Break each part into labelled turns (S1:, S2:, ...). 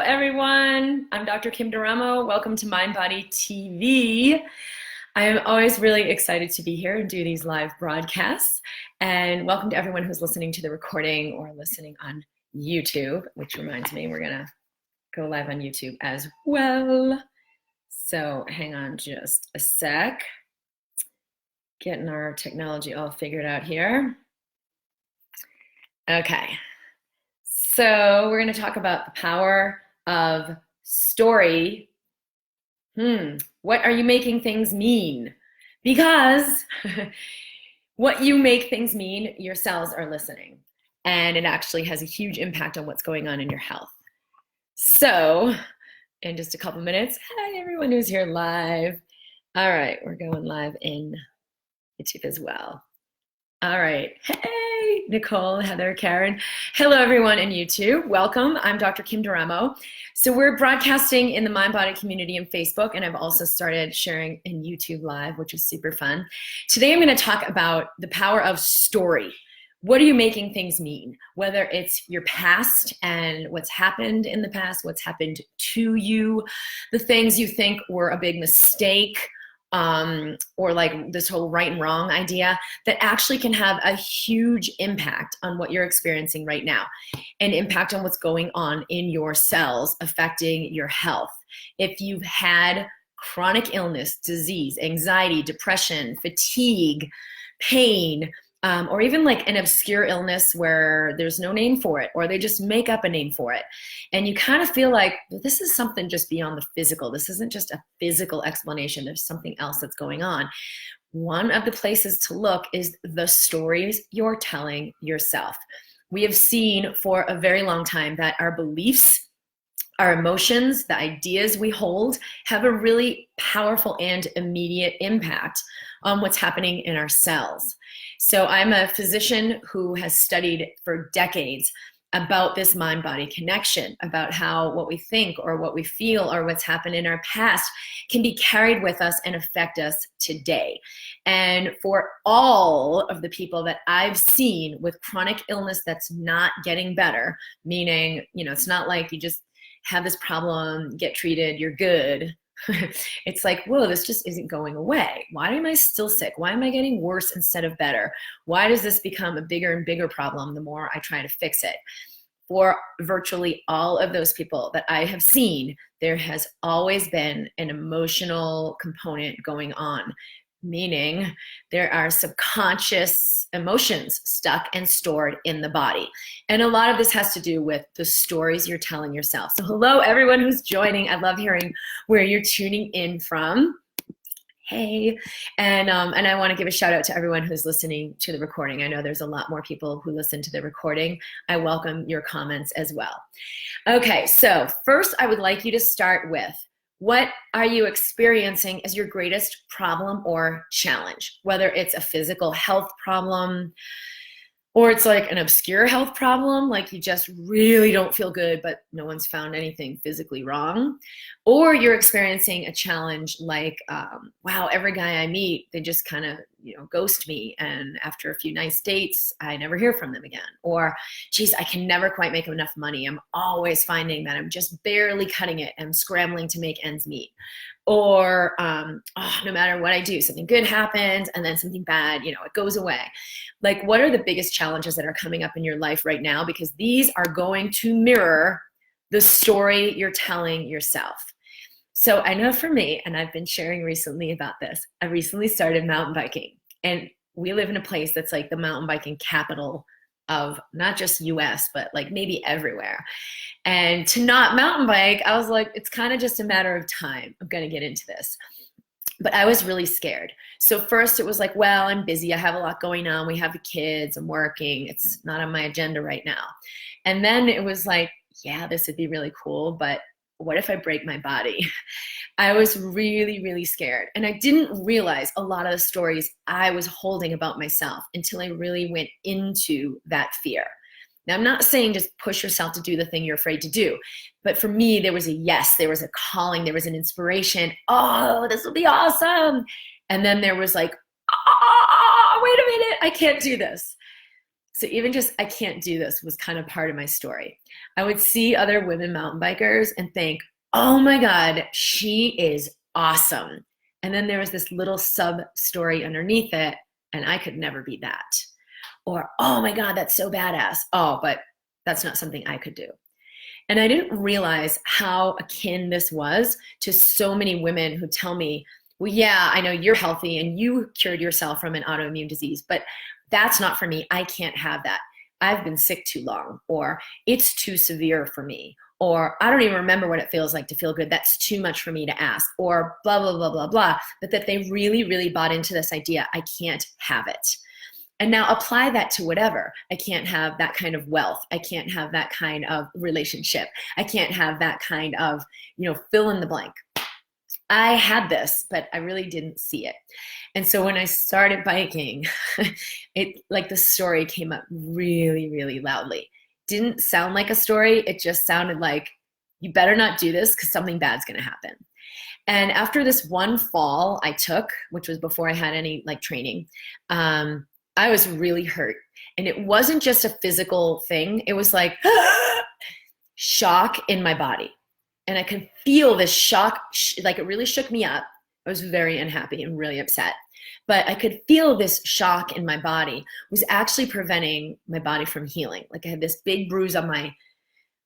S1: everyone. I'm Dr. Kim Duramo. Welcome to MindBody TV. I am always really excited to be here and do these live broadcasts. And welcome to everyone who's listening to the recording or listening on YouTube, which reminds me we're going to go live on YouTube as well. So hang on just a sec. Getting our technology all figured out here. Okay. So we're going to talk about the power of story. What are you making things mean? Because what you make things mean, your cells are listening. And it actually has a huge impact on what's going on in your health. So in just a couple minutes, hi everyone who's here live. All right, we're going live in YouTube as well. All right. Hey, Nicole, Heather, Karen. Hello, everyone in YouTube. Welcome. I'm Dr. Kim Duramo. So we're broadcasting in the MindBody community in Facebook, and I've also started sharing in YouTube Live, which is super fun. Today, I'm going to talk about the power of story. What are you making things mean? Whether it's your past and what's happened in the past, what's happened to you, the things you think were a big mistake, or like this whole right and wrong idea that actually can have a huge impact on what you're experiencing right now, and impact on what's going on in your cells affecting your health. If you've had chronic illness, disease, anxiety, depression, fatigue, pain, or even like an obscure illness where there's no name for it, or they just make up a name for it. And you kind of feel like, well, this is something just beyond the physical. This isn't just a physical explanation. There's something else that's going on. One of the places to look is the stories you're telling yourself. We have seen for a very long time that our beliefs, our emotions, the ideas we hold have a really powerful and immediate impact on what's happening in our cells. So I'm a physician who has studied for decades about this mind-body connection, about how what we think or what we feel or what's happened in our past can be carried with us and affect us today. And for all of the people that I've seen with chronic illness that's not getting better, meaning, it's not like you just have this problem, get treated, you're good. It's like, whoa, this just isn't going away. Why am I still sick? Why am I getting worse instead of better? Why does this become a bigger and bigger problem the more I try to fix it? For virtually all of those people that I have seen, there has always been an emotional component going on, meaning there are subconscious emotions stuck and stored in the body. And a lot of this has to do with the stories you're telling yourself. So hello, everyone who's joining. I love hearing where you're tuning in from. Hey, and I want to give a shout out to everyone who's listening to the recording. I know there's a lot more people who listen to the recording. I welcome your comments as well. Okay, so first I would like you to start with, what are you experiencing as your greatest problem or challenge? Whether it's a physical health problem, or it's like an obscure health problem, like you just really don't feel good, but no one's found anything physically wrong. Or you're experiencing a challenge like, wow, every guy I meet, they just kind of, ghost me. And after a few nice dates, I never hear from them again. Or, geez, I can never quite make enough money. I'm always finding that I'm just barely cutting it. I'm scrambling to make ends meet. Or no matter what I do, something good happens and then something bad, it goes away. Like, what are the biggest challenges that are coming up in your life right now? Because these are going to mirror the story you're telling yourself. So I know for me, and I've been sharing recently about this, I recently started mountain biking. And we live in a place that's like the mountain biking capital of not just US, but like maybe everywhere. And to not mountain bike, I was like, it's kind of just a matter of time. I'm going to get into this. But I was really scared. So first it was like, well, I'm busy. I have a lot going on. We have the kids. I'm working. It's not on my agenda right now. And then it was like, yeah, this would be really cool, but what if I break my body? I was really, really scared. And I didn't realize a lot of the stories I was holding about myself until I really went into that fear. Now, I'm not saying just push yourself to do the thing you're afraid to do. But for me, there was a yes, there was a calling, there was an inspiration. Oh, this will be awesome. And then there was like, oh, wait a minute, I can't do this. So even just, I can't do this was kind of part of my story. I would see other women mountain bikers and think, oh my God, she is awesome. And then there was this little sub story underneath it, and I could never be that. Or, oh my God, that's so badass. Oh, but that's not something I could do. And I didn't realize how akin this was to so many women who tell me, well, yeah, I know you're healthy and you cured yourself from an autoimmune disease, but that's not for me. I can't have that. I've been sick too long, or it's too severe for me, or I don't even remember what it feels like to feel good. That's too much for me to ask, or blah, blah, blah, blah, blah. But that they really, really bought into this idea, I can't have it. And now apply that to whatever. I can't have that kind of wealth. I can't have that kind of relationship. I can't have that kind of, fill in the blank. I had this, but I really didn't see it. And so when I started biking, the story came up really, really loudly. Didn't sound like a story. It just sounded like, you better not do this because something bad's going to happen. And after this one fall I took, which was before I had any training, I was really hurt. And it wasn't just a physical thing. It was like shock in my body. And I could feel this shock, it really shook me up. I was very unhappy and really upset. But I could feel this shock in my body was actually preventing my body from healing. Like I had this big bruise on my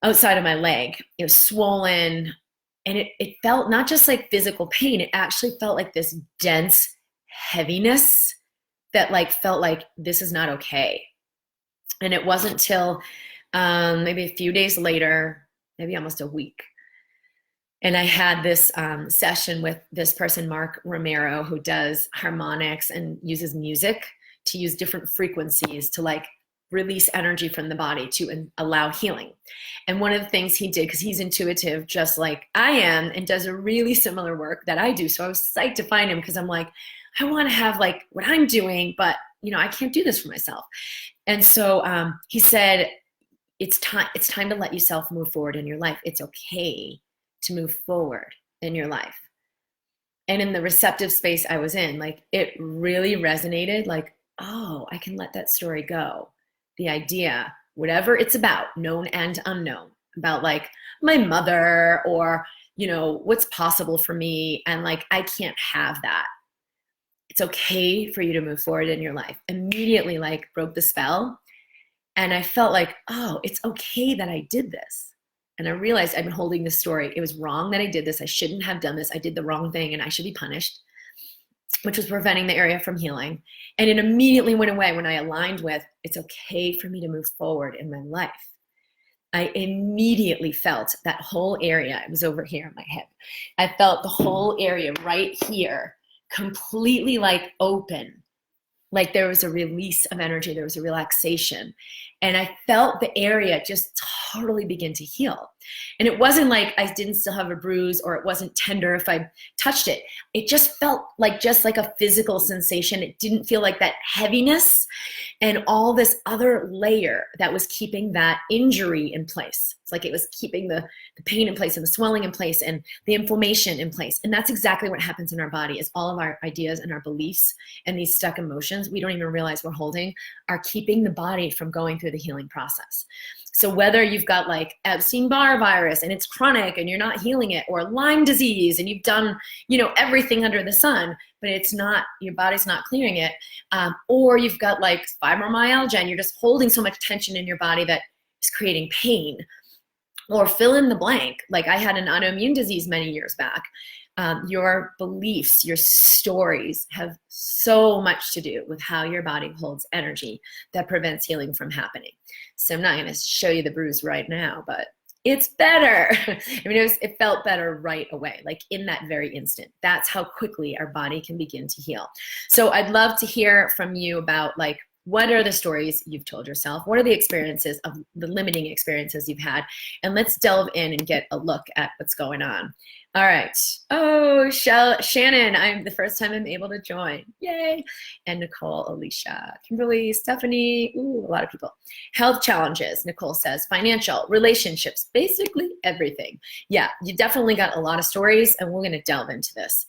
S1: outside of my leg. It was swollen. And it felt not just like physical pain. It actually felt like this dense heaviness that felt like this is not okay. And it wasn't till maybe a few days later, maybe almost a week, and I had this session with this person, Mark Romero, who does harmonics and uses music to use different frequencies to release energy from the body to allow healing. And one of the things he did, because he's intuitive just like I am and does a really similar work that I do. So I was psyched to find him because I'm like, I want to have what I'm doing, but I can't do this for myself. And so he said, it's time to let yourself move forward in your life. It's okay to move forward in your life. And in the receptive space I was in, it really resonated, oh, I can let that story go. The idea, whatever it's about, known and unknown, about my mother or, what's possible for me. And I can't have that. It's okay for you to move forward in your life. Immediately broke the spell. And I felt oh, it's okay that I did this. And I realized I've been holding this story. It was wrong that I did this. I shouldn't have done this. I did the wrong thing and I should be punished, which was preventing the area from healing. And it immediately went away when I aligned with, it's okay for me to move forward in my life. I immediately felt that whole area. It was over here on my hip. I felt the whole area right here completely open. There was a release of energy. There was a relaxation. And I felt the area just totally begin to heal. And it wasn't I didn't still have a bruise or it wasn't tender if I touched it. It just felt just like a physical sensation. It didn't feel like that heaviness and all this other layer that was keeping that injury in place. It's it was keeping the pain in place and the swelling in place and the inflammation in place. And that's exactly what happens in our body is all of our ideas and our beliefs and these stuck emotions we don't even realize we're holding are keeping the body from going through the healing process. So whether you've got Epstein-Barr virus and it's chronic and you're not healing it, or Lyme disease and you've done, everything under the sun, but it's not, your body's not clearing it, or you've got fibromyalgia and you're just holding so much tension in your body that is creating pain, or fill in the blank. I had an autoimmune disease many years back. Your beliefs, your stories have so much to do with how your body holds energy that prevents healing from happening. So I'm not going to show you the bruise right now, but it's better. It felt better right away, in that very instant. That's how quickly our body can begin to heal. So I'd love to hear from you about what are the stories you've told yourself? What are the experiences of the limiting experiences you've had? And let's delve in and get a look at what's going on. All right. Oh, Shannon, I'm the first time I'm able to join. Yay. And Nicole, Alicia, Kimberly, Stephanie, ooh, a lot of people. Health challenges, Nicole says, financial, relationships, basically everything. Yeah, you definitely got a lot of stories, and we're going to delve into this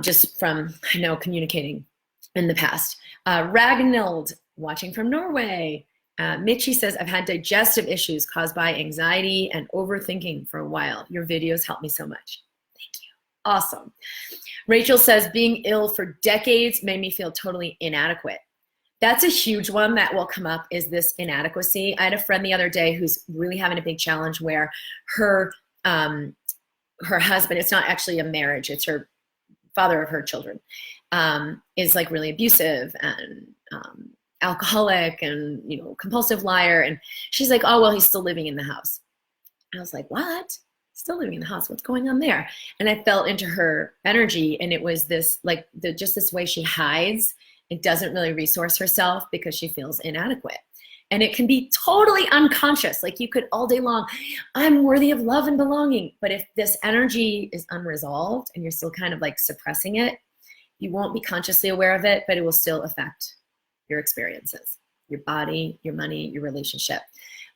S1: just from, communicating in the past. Ragnhild Watching from Norway. Mitchie says, I've had digestive issues caused by anxiety and overthinking for a while. Your videos help me so much. Thank you. Awesome. Rachel says, being ill for decades made me feel totally inadequate. That's a huge one that will come up, is this inadequacy. I had a friend the other day who's really having a big challenge where her husband, it's not actually a marriage, it's her father of her children, is like really abusive and alcoholic and, you know, compulsive liar. And she's like, oh, well, he's still living in the house. I was like, what? Still living in the house? What's going on there? And I felt into her energy, and it was this, like, just this way she hides and doesn't really resource herself because she feels inadequate. And it can be totally unconscious. Like, you could all day long, I'm worthy of love and belonging. But if this energy is unresolved and you're still kind of like suppressing it, you won't be consciously aware of it, but it will still affect your experiences, your body, your money, your relationship.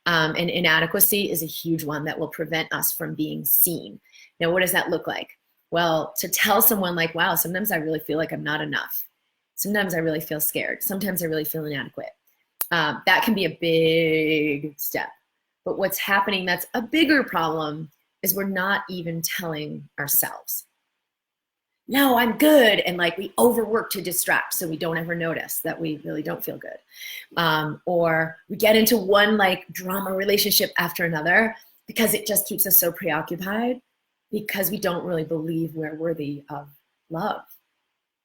S1: And inadequacy is a huge one that will prevent us from being seen. Now, what does that look like? Well, to tell someone like, wow, sometimes I really feel like I'm not enough. Sometimes I really feel scared. Sometimes I really feel inadequate. That can be a big step. But what's happening that's a bigger problem is we're not even telling ourselves. No, I'm good. And like, we overwork to distract so we don't ever notice that we really don't feel good. Or we get into one like drama relationship after another because it just keeps us so preoccupied because we don't really believe we're worthy of love.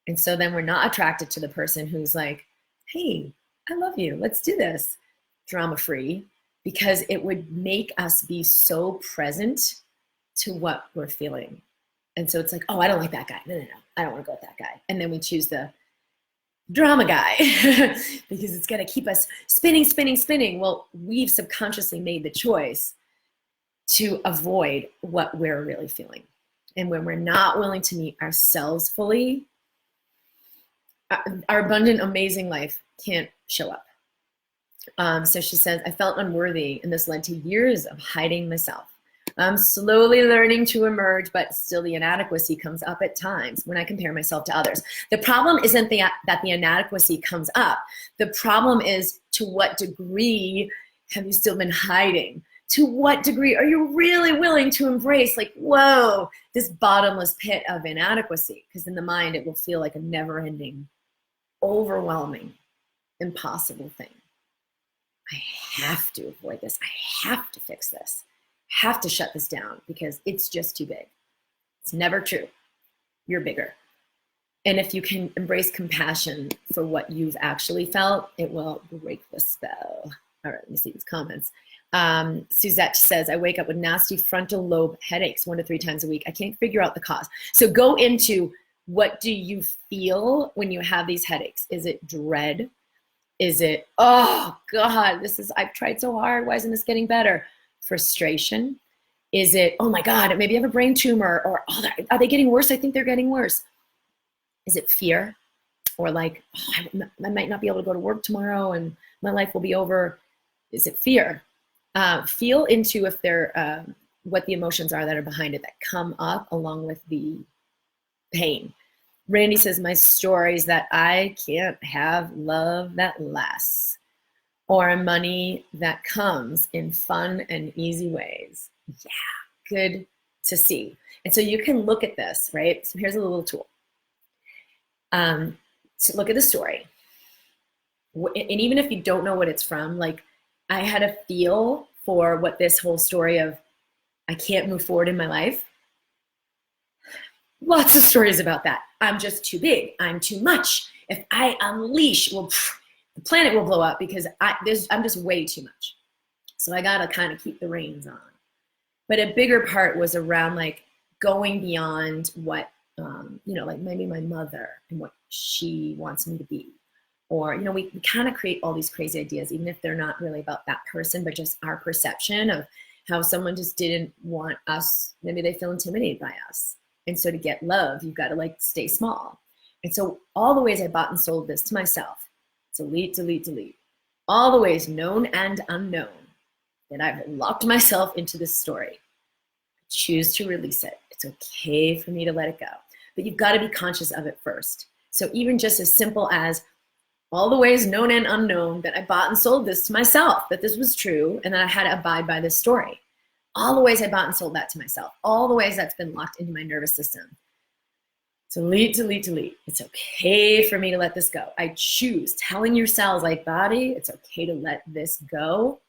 S1: And so then we're not attracted to the person who's like, hey, I love you, let's do this, drama-free, because it would make us be so present to what we're feeling. And so it's like, oh, I don't like that guy. No, I don't want to go with that guy. And then we choose the drama guy because it's going to keep us spinning. Well, we've subconsciously made the choice to avoid what we're really feeling. And when we're not willing to meet ourselves fully, our abundant, amazing life can't show up. So she says, I felt unworthy, and this led to years of hiding myself. I'm slowly learning to emerge, but still the inadequacy comes up at times when I compare myself to others. The problem isn't that the inadequacy comes up. The problem is, to what degree have you still been hiding? To what degree are you really willing to embrace, like, whoa, this bottomless pit of inadequacy? Because in the mind, it will feel like a never-ending, overwhelming, impossible thing. I have to avoid this. I have to fix this. Have to shut this down because it's just too big. It's never true. You're bigger. And if you can embrace compassion for what you've actually felt, it will break the spell. All right, let me see these comments. Suzette says, I wake up with nasty frontal lobe headaches 1 to 3 times a week. I can't figure out the cause. So go into, what do you feel when you have these headaches? Is it dread? Is it, oh God, I've tried so hard. Why isn't this getting better? Frustration? Is it, oh my God, maybe I have a brain tumor, or oh, are they getting worse? I think they're getting worse. Is it fear? Or like, oh, I might not be able to go to work tomorrow and my life will be over. Is it fear? Feel into if they're, what the emotions are that are behind it that come up along with the pain. Randy says, my story is that I can't have love that lasts, or money that comes in fun and easy ways. Yeah, good to see. And so you can look at this, right? So here's a little tool. To look at the story. And even if you don't know what it's from, like, I had a feel for what this whole story of I can't move forward in my life. Lots of stories about that. I'm just too big. I'm too much. If I unleash, well, the planet will blow up because I'm just way too much. So I got to kind of keep the reins on. But a bigger part was around like going beyond what, like maybe my mother and what she wants me to be. Or, we kind of create all these crazy ideas, even if they're not really about that person, but just our perception of how someone just didn't want us. Maybe they feel intimidated by us. And so to get love, you've got to like stay small. And so all the ways I bought and sold this to myself, delete. All the ways known and unknown that I've locked myself into this story. I choose to release it. It's okay for me to let it go. But you've got to be conscious of it first. So even just as simple as, all the ways known and unknown that I bought and sold this to myself, that this was true, and that I had to abide by this story. All the ways I bought and sold that to myself. All the ways that's been locked into my nervous system. Delete. It's okay for me to let this go. I choose telling your cells like, body, it's okay to let this go.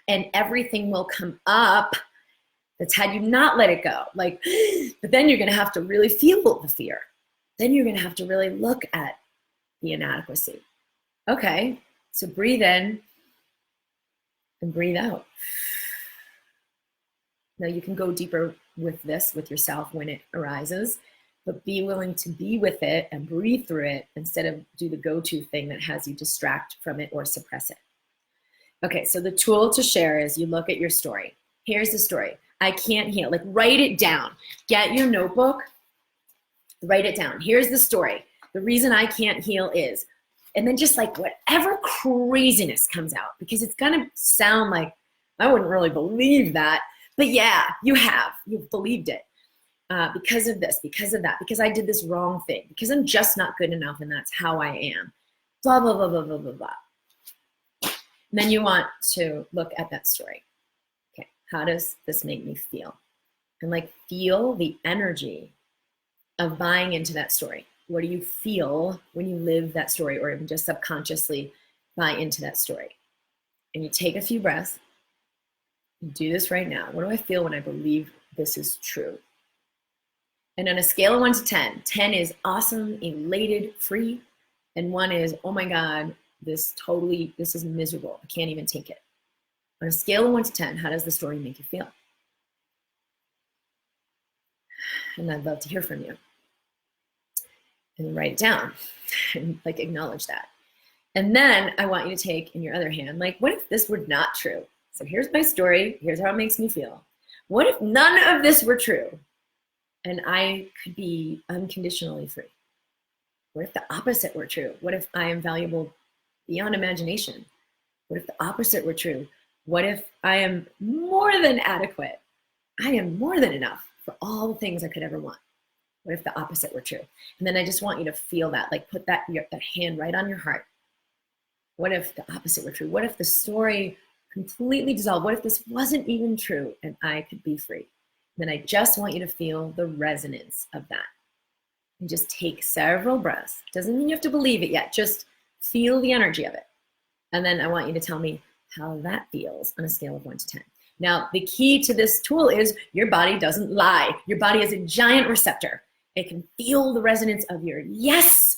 S1: And everything will come up that's had you not let it go. Like, but then you're going to have to really feel the fear. Then you're going to have to really look at the inadequacy. Okay, so breathe in and breathe out. Now you can go deeper with this, with yourself when it arises, but be willing to be with it and breathe through it instead of do the go-to thing that has you distract from it or suppress it. Okay, so the tool to share is you look at your story. Here's the story. I can't heal. Like, write it down. Get your notebook, write it down. Here's the story. The reason I can't heal is, and then just like whatever craziness comes out, because it's gonna sound like I wouldn't really believe that, but yeah, you've believed it. Because of this, because of that, because I did this wrong thing, because I'm just not good enough and that's how I am, blah, blah, blah, blah, blah, blah, blah. And then you want to look at that story. Okay, how does this make me feel? And like feel the energy of buying into that story. What do you feel when you live that story or even just subconsciously buy into that story? And you take a few breaths. You do this right now. What do I feel when I believe this is true? And on a scale of 1 to 10, 10 is awesome, elated, free, and 1 is, oh my God, this is miserable. I can't even take it. On a scale of 1 to 10, how does the story make you feel? And I'd love to hear from you. And write it down and like acknowledge that. And then I want you to take in your other hand, like, what if this were not true? So here's my story. Here's how it makes me feel. What if none of this were true? And I could be unconditionally free. What if the opposite were true? What if I am valuable beyond imagination? What if the opposite were true? What if I am more than adequate? I am more than enough for all the things I could ever want. What if the opposite were true? And then I just want you to feel that, like put that hand right on your heart. What if the opposite were true? What if the story completely dissolved? What if this wasn't even true and I could be free? Then I just want you to feel the resonance of that. And just take several breaths. Doesn't mean you have to believe it yet. Just feel the energy of it. And then I want you to tell me how that feels on a scale of 1 to 10. Now, the key to this tool is your body doesn't lie. Your body is a giant receptor. It can feel the resonance of your yes,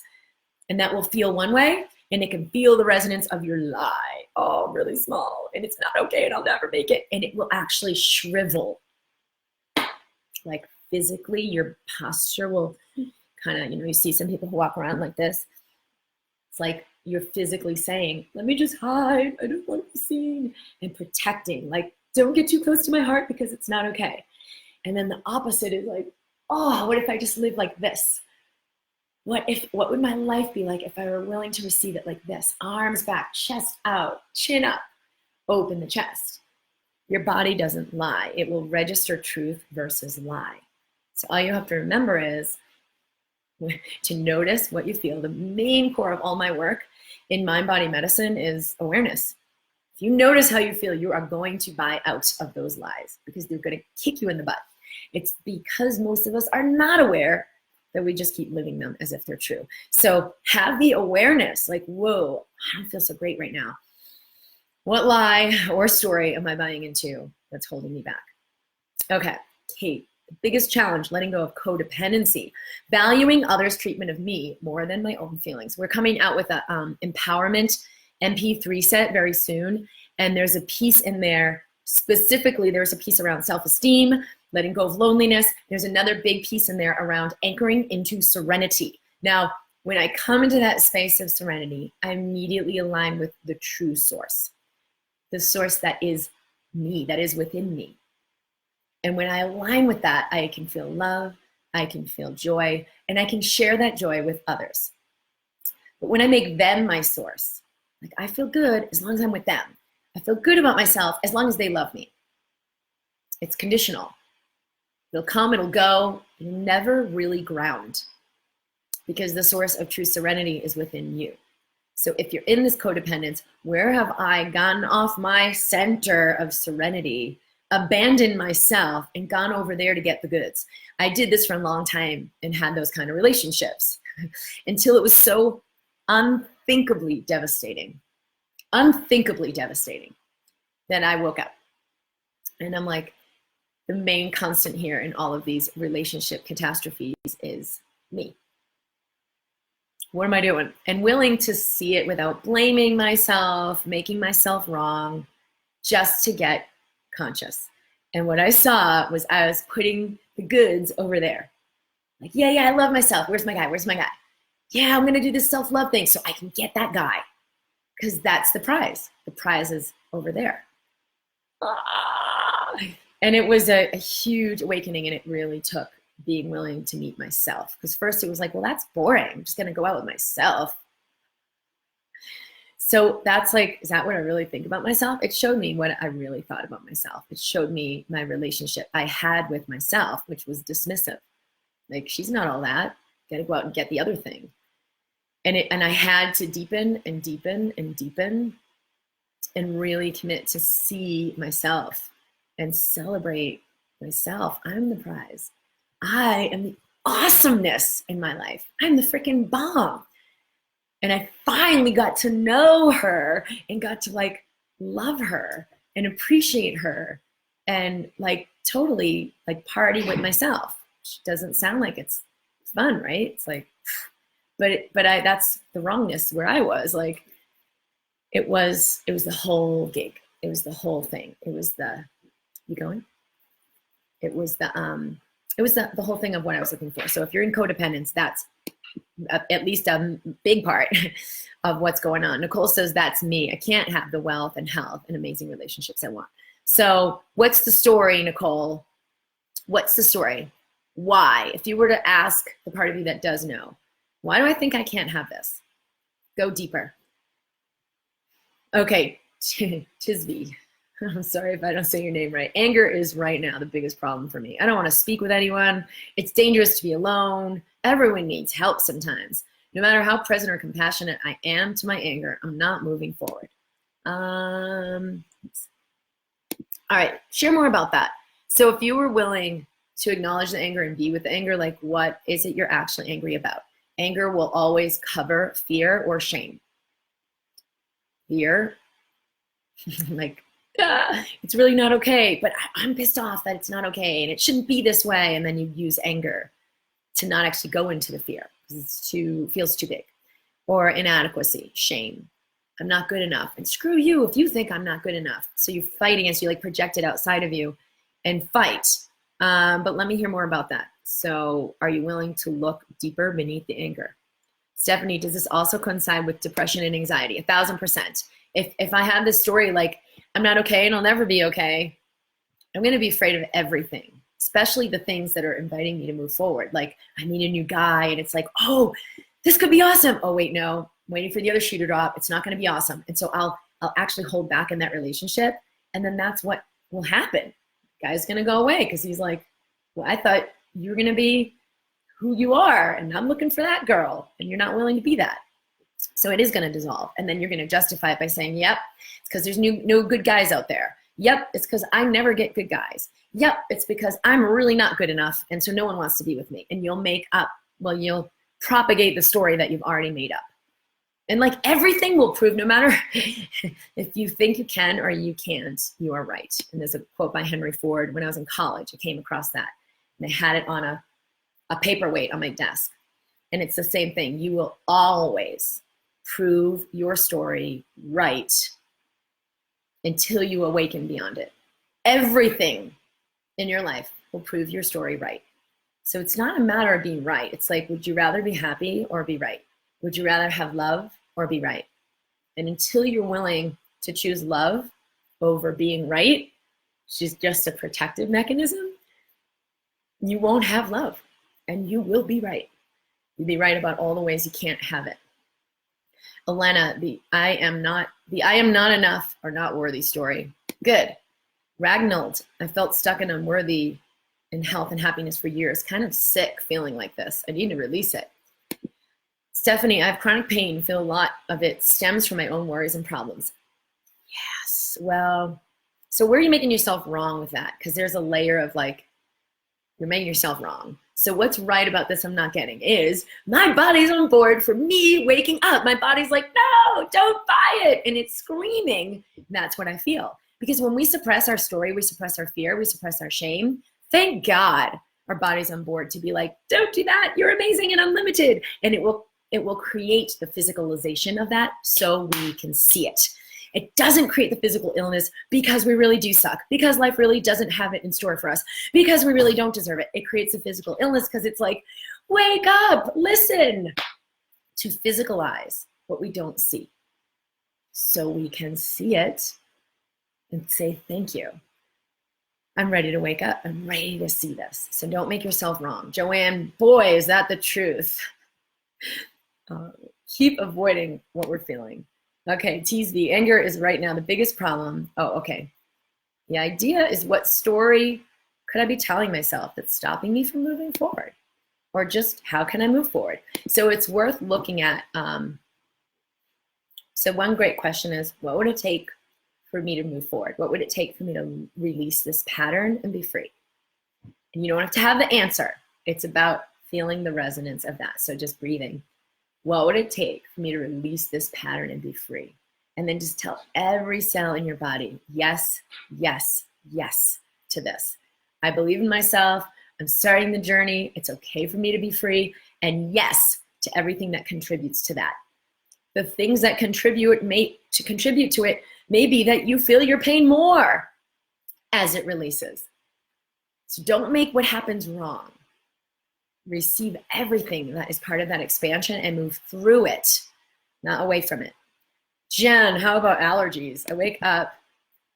S1: and that will feel one way, and it can feel the resonance of your lie, oh, really small, and it's not okay, and I'll never make it, and it will actually shrivel. Like physically, your posture will kind of, you see some people who walk around like this. It's like you're physically saying, let me just hide, I don't want to be seen, and protecting, like, don't get too close to my heart because it's not okay. And then the opposite is like, oh, what if I just live like this? What would my life be like if I were willing to receive it like this? Arms back, chest out, chin up, open the chest. Your body doesn't lie. It will register truth versus lie. So all you have to remember is to notice what you feel. The main core of all my work in mind-body medicine is awareness. If you notice how you feel, you are going to buy out of those lies because they're going to kick you in the butt. It's because most of us are not aware that we just keep living them as if they're true. So have the awareness, like, whoa, I don't feel so great right now. What lie or story am I buying into that's holding me back? Okay, Kate, the biggest challenge, letting go of codependency, valuing others' treatment of me more than my own feelings. We're coming out with a empowerment MP3 set very soon, and there's a piece in there, specifically there's a piece around self-esteem, letting go of loneliness. There's another big piece in there around anchoring into serenity. Now, when I come into that space of serenity, I immediately align with the true source, the source that is me, that is within me. And when I align with that, I can feel love, I can feel joy, and I can share that joy with others. But when I make them my source, like, I feel good as long as I'm with them. I feel good about myself as long as they love me. It's conditional. It'll come, it'll go, it'll never really ground because the source of true serenity is within you. So if you're in this codependence, where have I gotten off my center of serenity, abandoned myself, and gone over there to get the goods? I did this for a long time and had those kind of relationships until it was so unthinkably devastating that I woke up. And I'm like, the main constant here in all of these relationship catastrophes is me. What am I doing? And willing to see it without blaming myself, making myself wrong, just to get conscious. And what I saw was I was putting the goods over there. Like, yeah, I love myself. Where's my guy? Yeah, I'm going to do this self-love thing so I can get that guy. Because that's the prize. The prize is over there. And it was a huge awakening, and it really took being willing to meet myself. Because first it was like, well, that's boring. I'm just going to go out with myself. So that's like, is that what I really think about myself? It showed me what I really thought about myself. It showed me my relationship I had with myself, which was dismissive. Like, she's not all that. Got to go out and get the other thing. And I had to deepen and deepen and deepen and really commit to see myself and celebrate myself. I'm the prize. I am the awesomeness in my life. I'm the freaking bomb. And I finally got to know her and got to like love her and appreciate her and like totally like party with myself. Which doesn't sound like it's fun, right? It's like, but that's the wrongness where I was. Like, it was the whole gig. It was the whole thing. It was the, you going? It was the whole thing of what I was looking for. So if you're in codependence, that's at least a big part of what's going on. Nicole says, that's me. I can't have the wealth and health and amazing relationships I want. So what's the story, Nicole? What's the story? Why? If you were to ask the part of you that does know, why do I think I can't have this? Go deeper. Okay, Tisby. I'm sorry if I don't say your name right. Anger is right now the biggest problem for me. I don't want to speak with anyone. It's dangerous to be alone. Everyone needs help sometimes. No matter how present or compassionate I am to my anger, I'm not moving forward. All right, share more about that. So if you were willing to acknowledge the anger and be with the anger, like, what is it you're actually angry about? Anger will always cover fear or shame. Fear, like, it's really not okay, but I'm pissed off that it's not okay and it shouldn't be this way. And then you use anger to not actually go into the fear because feels too big. Or inadequacy, shame. I'm not good enough. And screw you if you think I'm not good enough. So you fight against, you like project it outside of you and fight. But let me hear more about that. So are you willing to look deeper beneath the anger? Stephanie, does this also coincide with depression and anxiety? 1,000%. If I have this story like, I'm not okay and I'll never be okay, I'm going to be afraid of everything, especially the things that are inviting me to move forward. Like, I meet a new guy and it's like, oh, this could be awesome. Oh, wait, no, I'm waiting for the other shoe to drop. It's not going to be awesome. And so I'll actually hold back in that relationship. And then that's what will happen. The guy's going to go away because he's like, well, I thought you were going to be who you are and I'm looking for that girl and you're not willing to be that. So it is going to dissolve. And then you're going to justify it by saying, yep, it's because there's no good guys out there. Yep, it's because I never get good guys. Yep, it's because I'm really not good enough. And so no one wants to be with me. And you'll propagate the story that you've already made up. And like everything will prove, no matter if you think you can or you can't, you are right. And there's a quote by Henry Ford. When I was in college, I came across that. And I had it on a paperweight on my desk. And it's the same thing. You will always prove your story right until you awaken beyond it. Everything in your life will prove your story right. So it's not a matter of being right. It's like, would you rather be happy or be right? Would you rather have love or be right? And until you're willing to choose love over being right, which is just a protective mechanism, you won't have love and you will be right. You'll be right about all the ways you can't have it. Elena, the I am not enough or not worthy story. Good. Ragnald, I felt stuck and unworthy in health and happiness for years. Kind of sick feeling like this. I need to release it. Stephanie, I have chronic pain. Feel a lot of it stems from my own worries and problems. Yes. Well, so where are you making yourself wrong with that? Because there's a layer of like, you're making yourself wrong. So what's right about this I'm not getting is my body's on board for me waking up. My body's like, no, don't buy it. And it's screaming. That's what I feel. Because when we suppress our story, we suppress our fear, we suppress our shame, thank God our body's on board to be like, don't do that. You're amazing and unlimited. And it will create the physicalization of that so we can see it. It doesn't create the physical illness because we really do suck, because life really doesn't have it in store for us, because we really don't deserve it. It creates a physical illness because it's like, wake up, listen, to physicalize what we don't see so we can see it and say, thank you. I'm ready to wake up. I'm ready to see this. So don't make yourself wrong. Joanne, boy, is that the truth. Keep avoiding what we're feeling. Okay, TSV, anger is right now the biggest problem. Oh, okay. The idea is, what story could I be telling myself that's stopping me from moving forward? Or just how can I move forward? So it's worth looking at. So one great question is, what would it take for me to move forward? What would it take for me to release this pattern and be free? And you don't have to have the answer. It's about feeling the resonance of that. So just breathing. What would it take for me to release this pattern and be free? And then just tell every cell in your body, yes, yes, yes to this. I believe in myself. I'm starting the journey. It's okay for me to be free. And yes to everything that contributes to that. The things that contribute to it may be that you feel your pain more as it releases. So don't make what happens wrong. Receive everything that is part of that expansion and move through it, not away from it. Jen, how about allergies? I wake up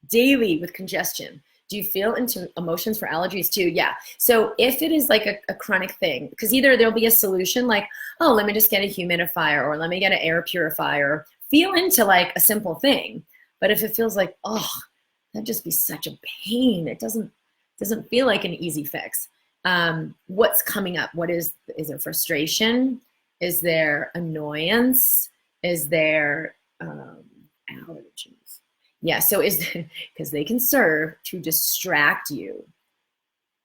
S1: daily with congestion. Do you feel into emotions for allergies too? Yeah. So if it is like a chronic thing, because either there'll be a solution like, oh, let me just get a humidifier, or let me get an air purifier. Feel into like a simple thing. But if it feels like, oh, that'd just be such a pain. It doesn't feel like an easy fix. What's coming up? is there frustration? Is there annoyance? Is there allergies? Yeah, so because they can serve to distract you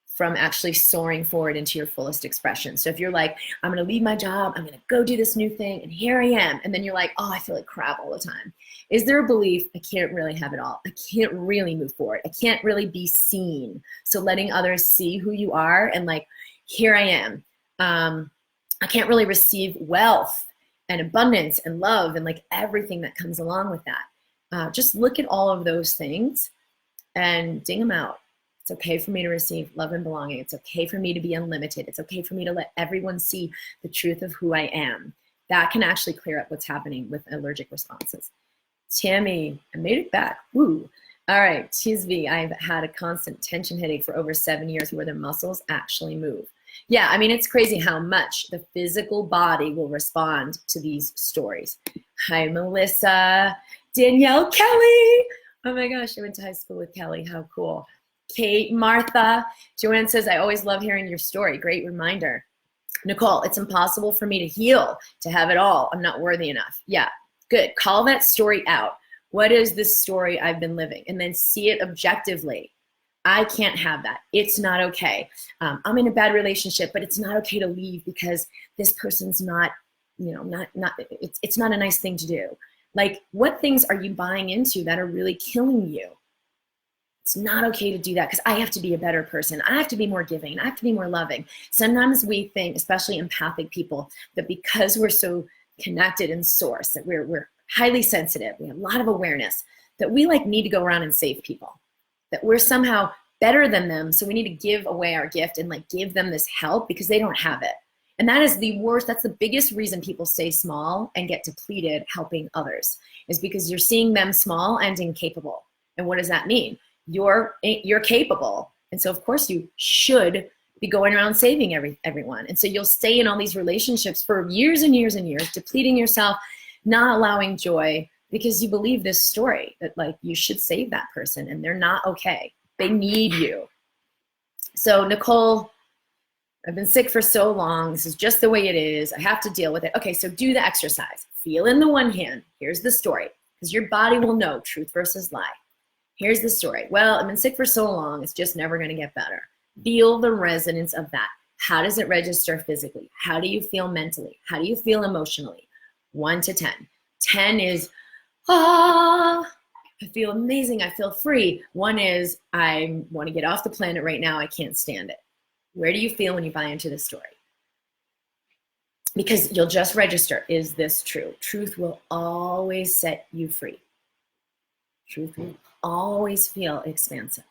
S1: from actually soaring forward into your fullest expression. So if you're like, I'm gonna leave my job, I'm gonna go do this new thing, and here I am, and then you're like, oh, I feel like crap all the time. Is there a belief, I can't really have it all. I can't really move forward. I can't really be seen. So letting others see who you are and like, here I am. I can't really receive wealth and abundance and love and like everything that comes along with that. Just look at all of those things and ding them out. It's okay for me to receive love and belonging. It's okay for me to be unlimited. It's okay for me to let everyone see the truth of who I am. That can actually clear up what's happening with allergic responses. Tammy, I made it back. Woo. All right, Tisvi, I've had a constant tension headache for over 7 years where the muscles actually move. Yeah, I mean, it's crazy how much the physical body will respond to these stories. Hi, Melissa. Danielle Kelly. Oh my gosh, I went to high school with Kelly. How cool. Kate, Martha. Joanne says, I always love hearing your story. Great reminder. Nicole, it's impossible for me to heal, to have it all. I'm not worthy enough. Yeah, good. Call that story out. What is this story I've been living? And then see it objectively. I can't have that. It's not okay. I'm in a bad relationship, but it's not okay to leave because this person's not, it's not a nice thing to do. Like, what things are you buying into that are really killing you? It's not okay to do that because I have to be a better person. I have to be more giving. I have to be more loving. Sometimes we think, especially empathic people, that because we're so connected in source, that we're highly sensitive, we have a lot of awareness, that we like need to go around and save people, that we're somehow better than them. So we need to give away our gift and like give them this help because they don't have it. And that is the worst. That's the biggest reason people stay small and get depleted helping others, is because you're seeing them small and incapable. And what does that mean? You're capable. And so of course you should be going around saving everyone. And so you'll stay in all these relationships for years and years and years, depleting yourself, not allowing joy, because you believe this story that like you should save that person and they're not okay. They need you. So Nicole, I've been sick for so long. This is just the way it is. I have to deal with it. Okay, so do the exercise. Feel in the one hand. Here's the story, because your body will know truth versus lie. Here's the story. Well, I've been sick for so long, it's just never going to get better. Feel the resonance of that. How does it register physically? How do you feel mentally? How do you feel emotionally? 1 to 10. 10 is, I feel amazing. I feel free. 1 is, I want to get off the planet right now. I can't stand it. Where do you feel when you buy into this story? Because you'll just register, is this true? Truth will always set you free. Truth will always feel expansive.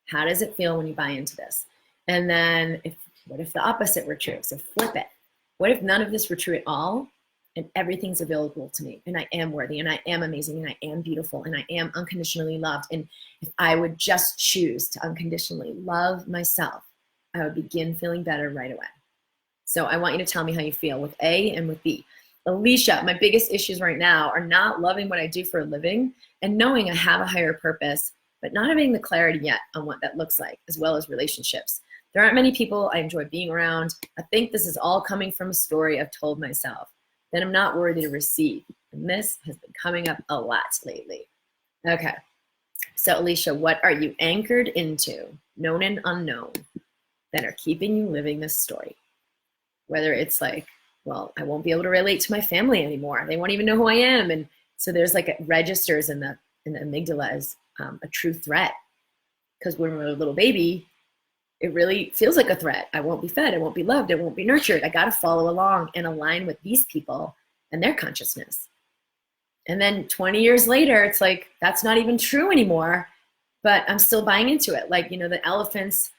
S1: How does it feel when you buy into this? And then what if the opposite were true? So flip it. What if none of this were true at all and everything's available to me and I am worthy and I am amazing and I am beautiful and I am unconditionally loved? And if I would just choose to unconditionally love myself, I would begin feeling better right away. So I want you to tell me how you feel with A and with B. Alicia, my biggest issues right now are not loving what I do for a living and knowing I have a higher purpose, but not having the clarity yet on what that looks like, as well as relationships. There aren't many people I enjoy being around. I think this is all coming from a story I've told myself that I'm not worthy to receive. And this has been coming up a lot lately. Okay, so Alicia, what are you anchored into, known and unknown, that are keeping you living this story? Whether it's like, well, I won't be able to relate to my family anymore. They won't even know who I am. And so there's like, it registers in the amygdala as a true threat. Because when we're a little baby, it really feels like a threat. I won't be fed. I won't be loved. I won't be nurtured. I got to follow along and align with these people and their consciousness. And then 20 years later, it's like, that's not even true anymore, but I'm still buying into it. Like, the elephants,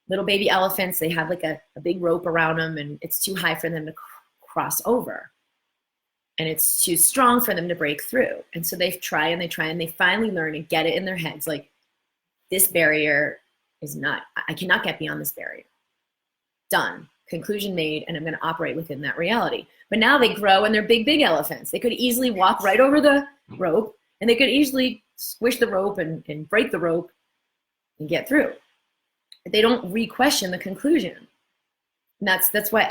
S1: little baby elephants, they have like a big rope around them and it's too high for them to cross over. And it's too strong for them to break through. And so they try and they finally learn and get it in their heads. Like, this barrier is not, I cannot get beyond this barrier. Done. Conclusion made, and I'm going to operate within that reality. But now they grow and they're big, big elephants. They could easily walk right over the rope and they could easily squish the rope and break the rope and get through. They don't re-question the conclusion. And that's why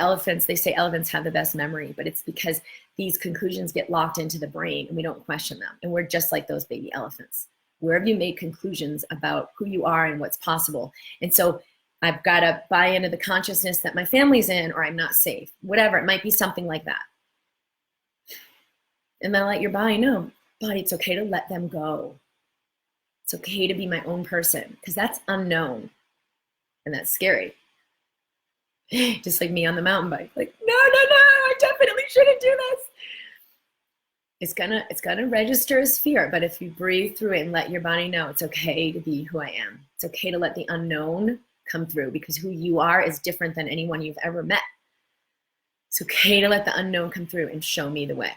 S1: they say elephants have the best memory, but it's because these conclusions get locked into the brain and we don't question them. And we're just like those baby elephants. Where have you made conclusions about who you are and what's possible? And so I've got to buy into the consciousness that my family's in, or I'm not safe, whatever. It might be something like that. And then let your body know, body, it's okay to let them go. It's okay to be my own person, because that's unknown and that's scary. Just like me on the mountain bike, like, no, I definitely shouldn't do this. It's gonna register as fear, but if you breathe through it and let your body know it's okay to be who I am. It's okay to let the unknown come through, because who you are is different than anyone you've ever met. It's okay to let the unknown come through and show me the way.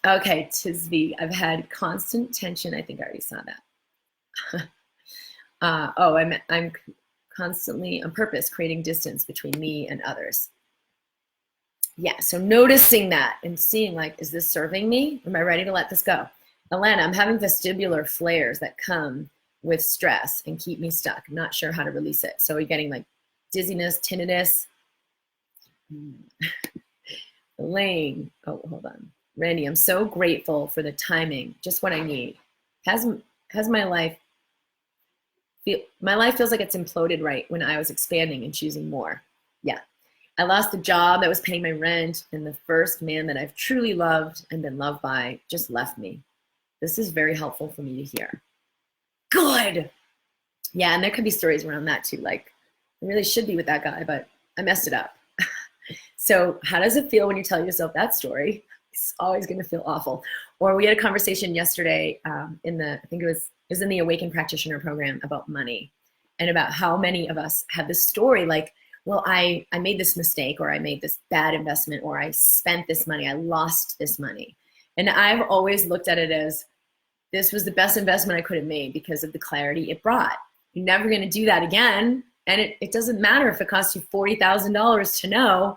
S1: Okay, Tisby, I've had constant tension. I think I already saw that. I'm constantly on purpose creating distance between me and others. Yeah, so noticing that and seeing, like, is this serving me? Am I ready to let this go? Alana, I'm having vestibular flares that come with stress and keep me stuck. I'm not sure how to release it. So you're getting like dizziness, tinnitus. Elaine, oh, hold on. Randy, I'm so grateful for the timing, just what I need. Has my life feels like it's imploded right when I was expanding and choosing more. Yeah. I lost the job that was paying my rent, and the first man that I've truly loved and been loved by just left me. This is very helpful for me to hear. Good. Yeah, and there could be stories around that too. Like, I really should be with that guy, but I messed it up. So how does it feel when you tell yourself that story? It's always going to feel awful. Or we had a conversation yesterday I think it was in the Awakened Practitioner program about money, and about how many of us have this story like, well, I made this mistake, or I made this bad investment, or I spent this money, I lost this money. And I've always looked at it as, this was the best investment I could have made because of the clarity it brought. You're never going to do that again. And it doesn't matter if it costs you $40,000 to know,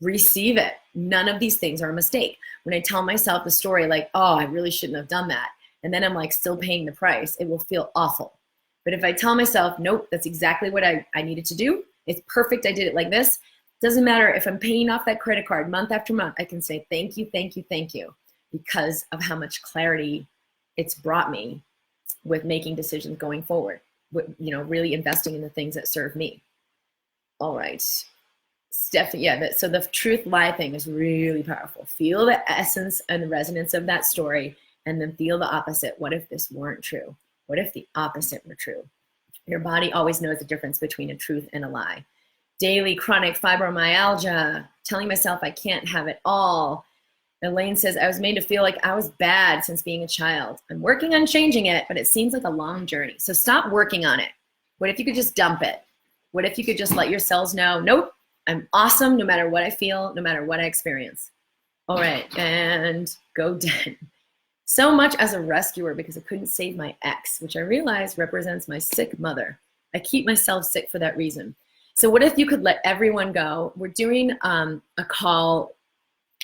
S1: receive it. None of these things are a mistake. When I tell myself the story like, oh, I really shouldn't have done that, and then I'm like still paying the price, it will feel awful. But if I tell myself, nope, that's exactly what I needed to do, It's perfect. I did it like this. Doesn't matter if I'm paying off that credit card month after month. I can say thank you, thank you, thank you, because of how much clarity it's brought me with making decisions going forward, with, you know, really investing in the things that serve me. All right. Stephanie, yeah, so the truth lie thing is really powerful. Feel the essence and the resonance of that story, and then feel the opposite. What if this weren't true? What if the opposite were true? Your body always knows the difference between a truth and a lie. Daily chronic fibromyalgia, telling myself I can't have it all. Elaine says, I was made to feel like I was bad since being a child. I'm working on changing it, but it seems like a long journey. So stop working on it. What if you could just dump it? What if you could just let your cells know, nope, I'm awesome no matter what I feel, no matter what I experience. All right, and go dead. So much as a rescuer because I couldn't save my ex, which I realize represents my sick mother. I keep myself sick for that reason. So what if you could let everyone go? We're doing a call.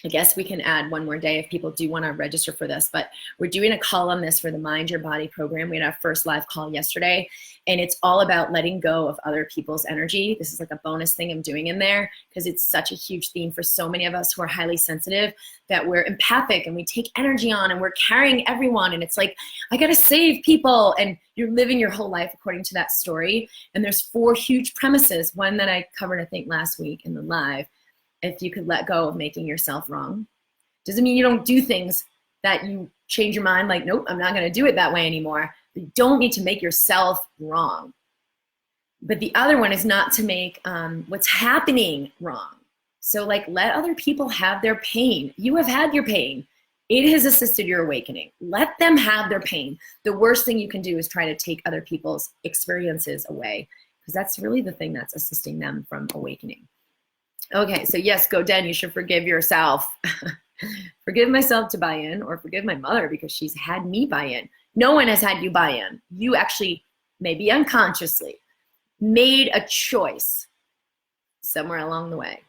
S1: I guess we can add one more day if people do want to register for this, but we're doing a call on this for the Mind Your Body program. We had our first live call yesterday, and it's all about letting go of other people's energy. This is like a bonus thing I'm doing in there because it's such a huge theme for so many of us who are highly sensitive, that we're empathic and we take energy on and we're carrying everyone. And it's like, I got to save people. And you're living your whole life according to that story. And there's 4 huge premises. One that I covered, I think, last week in the live. If you could let go of making yourself wrong. Doesn't mean you don't do things that you change your mind, like, nope, I'm not going to do it that way anymore. You don't need to make yourself wrong. But the other one is not to make what's happening wrong. So like, let other people have their pain. You have had your pain. It has assisted your awakening. Let them have their pain. The worst thing you can do is try to take other people's experiences away, because that's really the thing that's assisting them from awakening. Okay, so yes, go dead. You should forgive yourself. Forgive myself to buy in, or forgive my mother because she's had me buy in. No one has had you buy in. You actually, maybe unconsciously, made a choice somewhere along the way,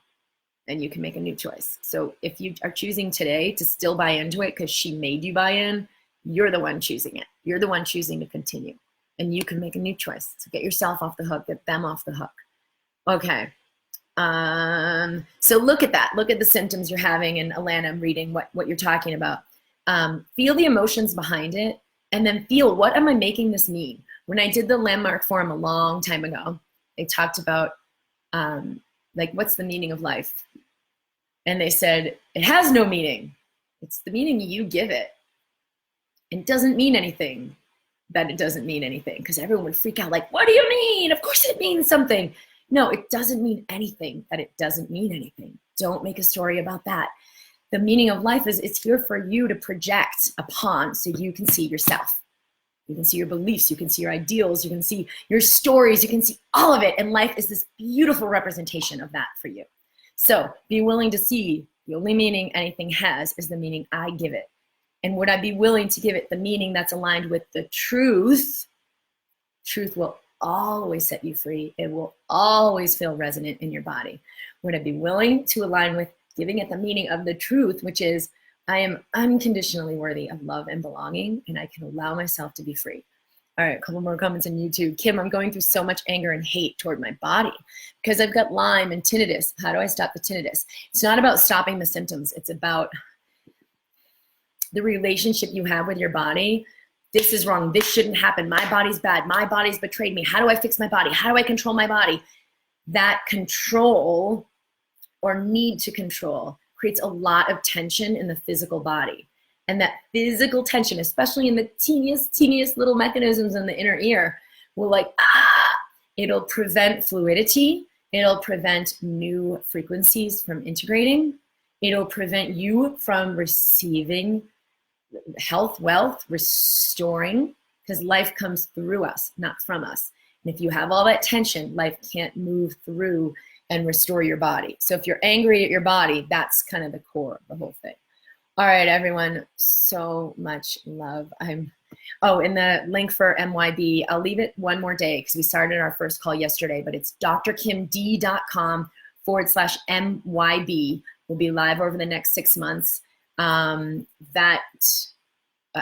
S1: and you can make a new choice. So if you are choosing today to still buy into it because she made you buy in, you're the one choosing it. You're the one choosing to continue, and you can make a new choice. So get yourself off the hook, get them off the hook. Okay. So look at that. Look at the symptoms you're having. And Alana, I'm reading what you're talking about. Feel the emotions behind it, and then feel, what am I making this mean? When I did the landmark forum a long time ago, they talked about, like, what's the meaning of life? And they said, it has no meaning. It's the meaning you give it. It doesn't mean anything that it doesn't mean anything, because everyone would freak out like, what do you mean? Of course it means something. No, it doesn't mean anything that it doesn't mean anything. Don't make a story about that. The meaning of life is it's here for you to project upon so you can see yourself. You can see your beliefs, you can see your ideals, you can see your stories, you can see all of it. And life is this beautiful representation of that for you. So be willing to see the only meaning anything has is the meaning I give it. And would I be willing to give it the meaning that's aligned with the truth? Truth will always set you free. It will always feel resonant in your body. Would I be willing to align with giving it the meaning of the truth, which is, I am unconditionally worthy of love and belonging, and I can allow myself to be free. All right, a couple more comments on YouTube. Kim, I'm going through so much anger and hate toward my body because I've got Lyme and tinnitus. How do I stop the tinnitus? It's not about stopping the symptoms. It's about the relationship you have with your body. This is wrong. This shouldn't happen. My body's bad. My body's betrayed me. How do I fix my body? How do I control my body? That control or need to control creates a lot of tension in the physical body. And that physical tension, especially in the teeniest little mechanisms in the inner ear, will it'll prevent fluidity. It'll prevent new frequencies from integrating. It'll prevent you from receiving health, wealth, restoring, because life comes through us, not from us. And if you have all that tension, life can't move through and restore your body. So if you're angry at your body, that's kind of the core of the whole thing. All right, everyone, so much love. In the link for MYB, I'll leave it one more day because we started our first call yesterday, but it's drkimd.com/MYB. We'll be live over the next 6 months. That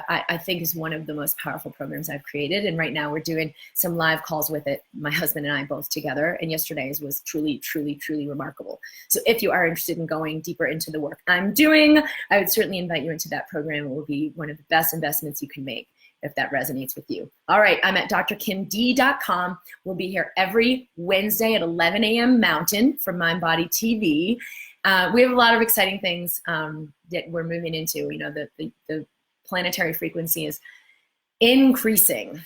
S1: I think is one of the most powerful programs I've created. And right now we're doing some live calls with it, my husband and I both together. And yesterday's was truly, truly, truly remarkable. So if you are interested in going deeper into the work I'm doing, I would certainly invite you into that program. It will be one of the best investments you can make if that resonates with you. All right, I'm at drkimd.com. We'll be here every Wednesday at 11 a.m. Mountain for MindBody TV. We have a lot of exciting things that we're moving into. You know, the planetary frequency is increasing.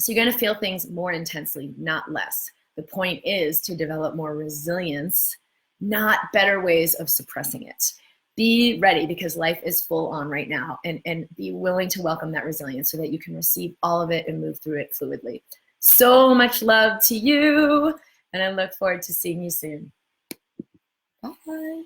S1: So you're going to feel things more intensely, not less. The point is to develop more resilience, not better ways of suppressing it. Be ready, because life is full on right now, and be willing to welcome that resilience so that you can receive all of it and move through it fluidly. So much love to you, and I look forward to seeing you soon. Bye.